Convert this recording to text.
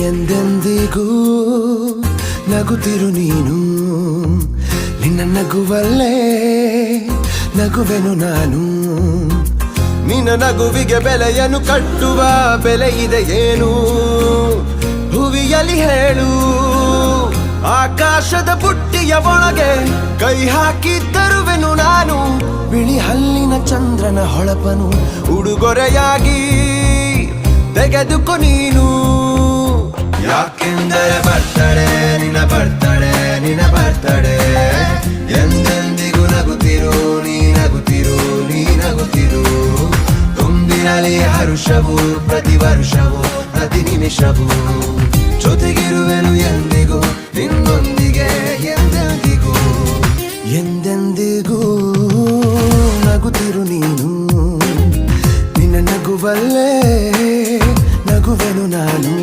ಎಂದೆಂದಿಗೂ ನಗುತ್ತಿರು ನೀನು, ನಿನ್ನ ನಗುವಲ್ಲೇ ನಗುವೆನು ನಾನು. ನಿನ್ನ ನಗುವಿಗೆ ಬೆಲೆಯನ್ನು ಕಟ್ಟುವ ಬೆಲೆ ಇದೆ ಏನು, ಹುವಿಯಲ್ಲಿ ಹೇಳು. ಆಕಾಶದ ಬುಟ್ಟಿಯ ಒಳಗೆ ಕೈ ಹಾಕಿ ತರುವೆನು ನಾನು, ಬಿಳಿ ಹಲ್ಲಿನ ಚಂದ್ರನ ಹೊಳಪನು ಉಡುಗೊರೆಯಾಗಿ ತೆಗೆದುಕೊ ನೀನು. ಯಾಕೆಂದರೆ ಬರ್ತಡೆ ನಿನ್ನ ಬರ್ತಡೆ ನಿನ್ನ ಬರ್ತಡೆ, ಎಂದೆಂದಿಗೂ ನಗುತ್ತಿರು ನೀ ನಗುತ್ತಿರು ನೀ ನಗುತ್ತಿರು. ತುಂಬಿರಲಿ ಹರುಷವು ಪ್ರತಿ ವರ್ಷವೂ ಪ್ರತಿ ನಿಮಿಷವೂ, ಜೊತೆಗಿರುವೆನು ಎಂದಿಗೂ ನಿನ್ನೊಂದಿಗೆ ಎಂದೆಂದಿಗೂ. ಎಂದೆಂದಿಗೂ ನಗುತ್ತಿರು ನೀನು, ನಿನ್ನ ನಗುವಲ್ಲೇ ನಗುವೆನು ನಾನು.